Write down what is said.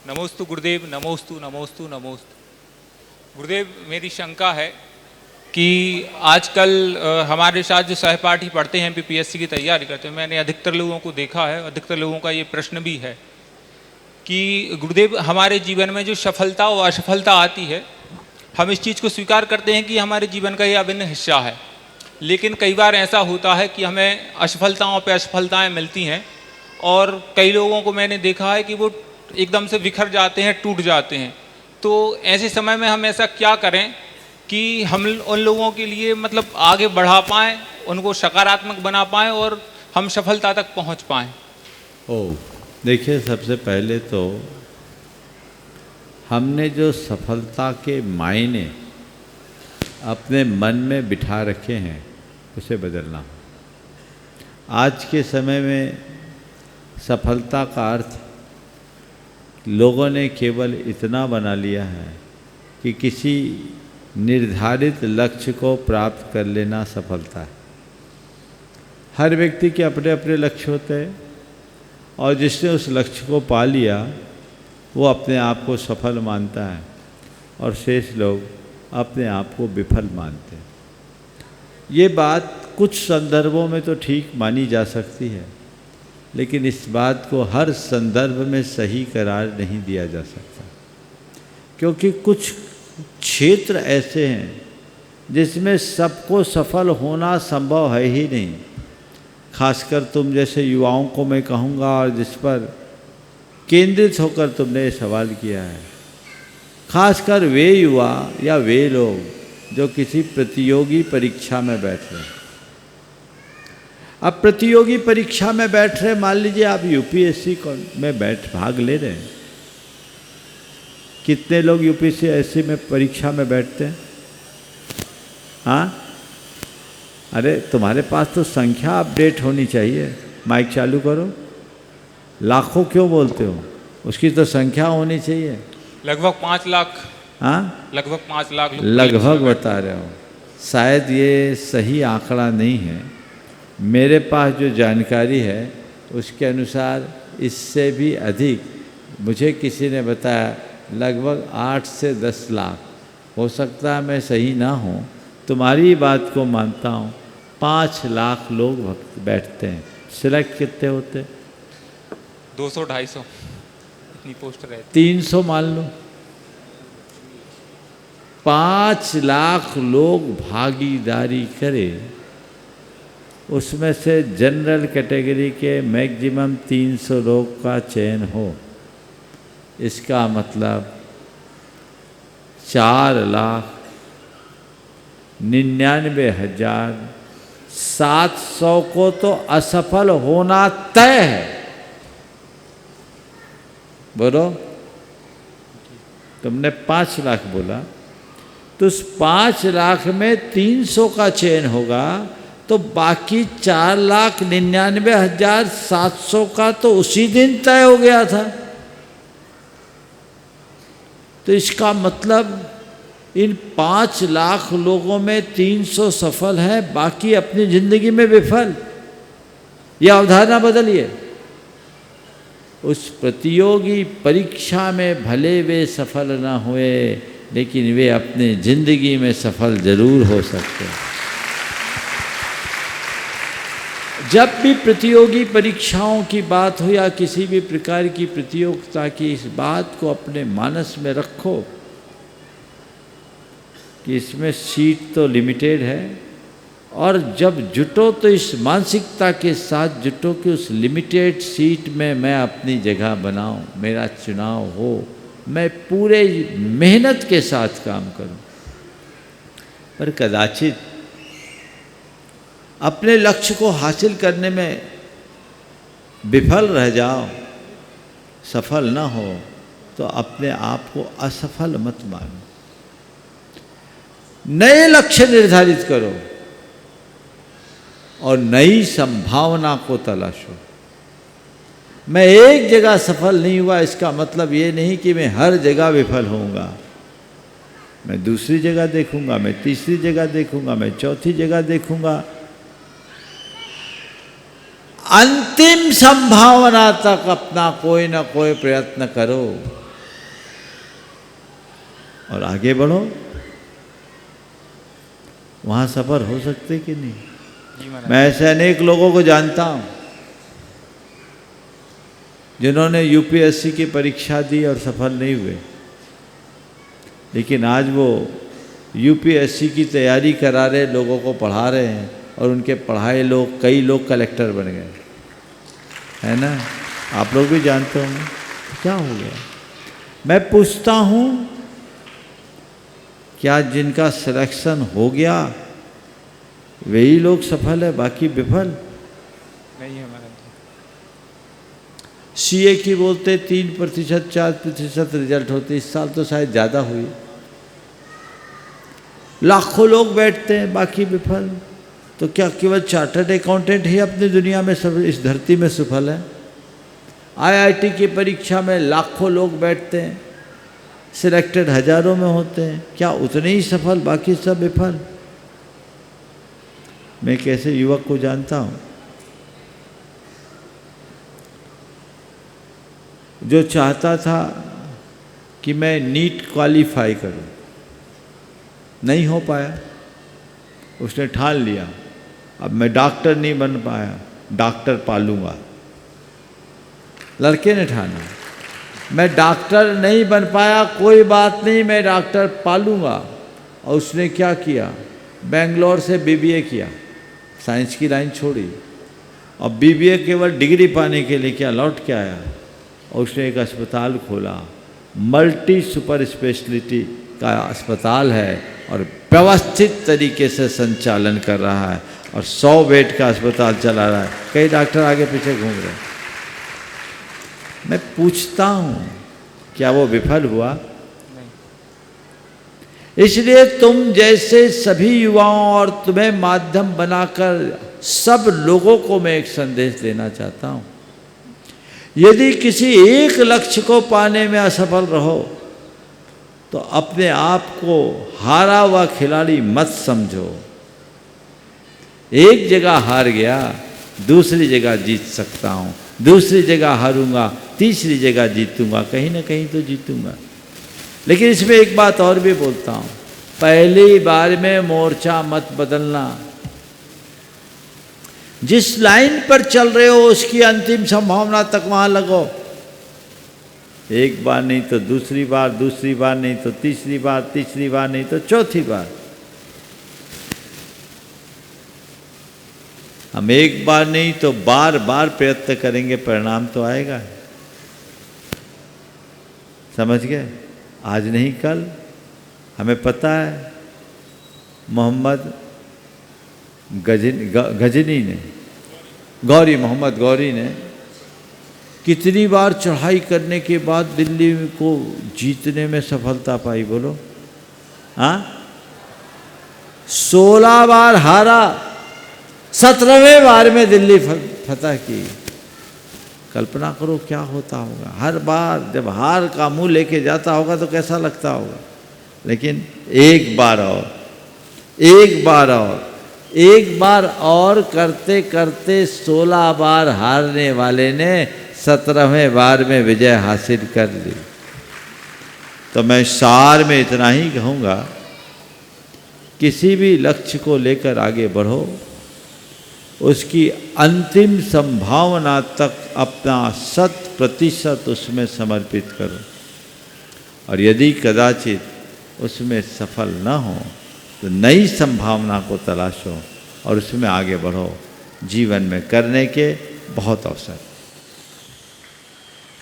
नमोस्तु गुरुदेव, नमोस्तु नमोस्तु नमोस्तु। गुरुदेव, मेरी शंका है कि आजकल हमारे साथ जो सहपाठी पढ़ते हैं, बीपीएससी की तैयारी करते हैं, मैंने अधिकतर लोगों को देखा है, अधिकतर लोगों का ये प्रश्न भी है कि गुरुदेव, हमारे जीवन में जो सफलता और असफलता आती है, हम इस चीज़ को स्वीकार करते हैं कि हमारे जीवन का ये अभिन्न हिस्सा है, लेकिन कई बार ऐसा होता है कि हमें असफलताओं पर असफलताएँ मिलती हैं और कई लोगों को मैंने देखा है कि वो एकदम से बिखर जाते हैं, टूट जाते हैं। तो ऐसे समय में हम ऐसा क्या करें कि हम उन लोगों के लिए मतलब आगे बढ़ा पाएँ, उनको सकारात्मक बना पाएँ और हम सफलता तक पहुंच पाएँ? देखिए, सबसे पहले तो हमने जो सफलता के मायने अपने मन में बिठा रखे हैं उसे बदलना। आज के समय में सफलता का अर्थ लोगों ने केवल इतना बना लिया है कि किसी निर्धारित लक्ष्य को प्राप्त कर लेना सफलता है। हर व्यक्ति के अपने अपने लक्ष्य होते हैं और जिसने उस लक्ष्य को पा लिया वो अपने आप को सफल मानता है और शेष लोग अपने आप को विफल मानते हैं। ये बात कुछ संदर्भों में तो ठीक मानी जा सकती है, लेकिन इस बात को हर संदर्भ में सही करार नहीं दिया जा सकता, क्योंकि कुछ क्षेत्र ऐसे हैं जिसमें सबको सफल होना संभव है ही नहीं। खासकर तुम जैसे युवाओं को मैं कहूँगा, और जिस पर केंद्रित होकर तुमने सवाल किया है, खासकर वे युवा या वे लोग जो किसी प्रतियोगी परीक्षा में बैठ रहे हैं। अब प्रतियोगी परीक्षा में बैठ रहे, मान लीजिए आप यूपीएससी में भाग ले रहे हैं। कितने लोग यूपीएससी में परीक्षा में बैठते हैं? हाँ, अरे तुम्हारे पास तो संख्या अपडेट होनी चाहिए। माइक चालू करो। लाखों क्यों बोलते हो? उसकी तो संख्या होनी चाहिए। लगभग 5 लाख। हाँ, लगभग 5 लाख लगभग बता रहे हो। शायद ये सही आंकड़ा नहीं है। मेरे पास जो जानकारी है उसके अनुसार इससे भी अधिक, मुझे किसी ने बताया लगभग 8 से 10 लाख। हो सकता है मैं सही ना हूँ, तुम्हारी बात को मानता हूँ। 5 लाख लोग बैठते हैं। सिलेक्ट कितने होते हैं? 200-250 इतनी पोस्ट रहती। 300 मान लो। 5 लाख लोग भागीदारी करें, उसमें से जनरल कैटेगरी के मैक्सिमम 300 लोग का चयन हो। इसका मतलब 4,99,700 को तो असफल होना तय है। बोलो, तुमने 5 लाख बोला, तो उस 5 लाख में 300 का चयन होगा, तो बाकी 4,99,700 का तो उसी दिन तय हो गया था। तो इसका मतलब इन 5 लाख लोगों में 300 सफल है, बाकी अपनी जिंदगी में विफल। यह अवधारणा बदलिए। उस प्रतियोगी परीक्षा में भले वे सफल ना हुए, लेकिन वे अपने जिंदगी में सफल जरूर हो सकते हैं। जब भी प्रतियोगी परीक्षाओं की बात हो या किसी भी प्रकार की प्रतियोगिता की, इस बात को अपने मानस में रखो कि इसमें सीट तो लिमिटेड है, और जब जुटो तो इस मानसिकता के साथ जुटो कि उस लिमिटेड सीट में मैं अपनी जगह बनाऊं, मेरा चुनाव हो, मैं पूरे मेहनत के साथ काम करूं। पर कदाचित अपने लक्ष्य को हासिल करने में विफल रह जाओ, सफल ना हो, तो अपने आप को असफल मत मानो। नए लक्ष्य निर्धारित करो और नई संभावना को तलाशो। मैं एक जगह सफल नहीं हुआ, इसका मतलब ये नहीं कि मैं हर जगह विफल होऊंगा। मैं दूसरी जगह देखूंगा, मैं तीसरी जगह देखूंगा, मैं चौथी जगह देखूंगा। अंतिम संभावना तक अपना कोई ना कोई प्रयत्न करो। और आगे बढ़ो। वहाँ सफल हो सकते कि नहीं? जी महाराज। मैं ऐसे अनेक लोगों को जानता हूँ जिन्होंने यूपीएससी की परीक्षा दी और सफल नहीं हुए, लेकिन आज वो यूपीएससी की तैयारी करा रहे लोगों को पढ़ा रहे हैं और उनके पढ़ाए लोग, कई लोग कलेक्टर बन गए, है ना? आप लोग भी जानते होंगे क्या हो गया। मैं पूछता हूँ, क्या जिनका सिलेक्शन हो गया वही लोग सफल है, बाकी विफल? नहीं है महाराज। सीए की बोलते 3%, 4% रिजल्ट होते, इस साल तो शायद ज़्यादा हुई। लाखों लोग बैठते हैं, बाकी विफल। तो क्या केवल चार्टर्ड अकाउंटेंट ही अपनी दुनिया में सब, इस धरती में सफल है? आईआईटी की परीक्षा में लाखों लोग बैठते हैं, सिलेक्टेड हजारों में होते हैं, क्या उतने ही सफल, बाकी सब विफल? मैं एक ऐसे युवक को जानता हूँ जो चाहता था कि मैं नीट क्वालिफाई करूं, नहीं हो पाया। उसने ठान लिया, अब मैं डॉक्टर नहीं बन पाया, डॉक्टर पालूंगा। लड़के ने ठाना, मैं डॉक्टर नहीं बन पाया, कोई बात नहीं, मैं डॉक्टर पालूंगा। और उसने क्या किया? बेंगलोर से बीबीए किया, साइंस की लाइन छोड़ी, और बीबीए केवल डिग्री पाने के लिए क्या, लौट के आया और उसने एक अस्पताल खोला। मल्टी सुपर स्पेशलिटी का अस्पताल है और व्यवस्थित तरीके से संचालन कर रहा है और 100 बेड का अस्पताल चला रहा है। कई डॉक्टर आगे पीछे घूम रहे हैं। मैं पूछता हूँ, क्या वो विफल हुआ? इसलिए तुम जैसे सभी युवाओं और तुम्हें माध्यम बनाकर सब लोगों को मैं एक संदेश देना चाहता हूँ। यदि किसी एक लक्ष्य को पाने में असफल रहो तो अपने आप को हारा हुआ खिलाड़ी मत समझो। एक जगह हार गया, दूसरी जगह जीत सकता हूँ, दूसरी जगह हारूंगा, तीसरी जगह जीतूंगा, कहीं ना कहीं तो जीतूंगा। लेकिन इसमें एक बात और भी बोलता हूँ, पहली बार में मोर्चा मत बदलना। जिस लाइन पर चल रहे हो उसकी अंतिम संभावना तक वहां लगो। एक बार नहीं तो दूसरी बार, दूसरी बार नहीं तो तीसरी बार, तीसरी बार नहीं तो चौथी बार। हम एक बार नहीं तो बार बार प्रयत्न करेंगे, परिणाम तो आएगा। समझ गए? आज नहीं कल। हमें पता है मोहम्मद गजनी ने, मोहम्मद गौरी ने कितनी बार चढ़ाई करने के बाद दिल्ली को जीतने में सफलता पाई, बोलो? हाँ, 16 बार हारा, 17वें बार में दिल्ली फतह की। कल्पना करो क्या होता होगा। हर बार जब हार का मुंह लेके जाता होगा तो कैसा लगता होगा। लेकिन एक बार और, एक बार और, एक बार और करते करते 16 बार हारने वाले ने 17वें बार में विजय हासिल कर ली। तो मैं सार में इतना ही कहूँगा, किसी भी लक्ष्य को लेकर आगे बढ़ो, उसकी अंतिम संभावना तक अपना 100% उसमें समर्पित करो। और यदि कदाचित उसमें सफल न हो तो नई संभावना को तलाशो और उसमें आगे बढ़ो। जीवन में करने के बहुत अवसर।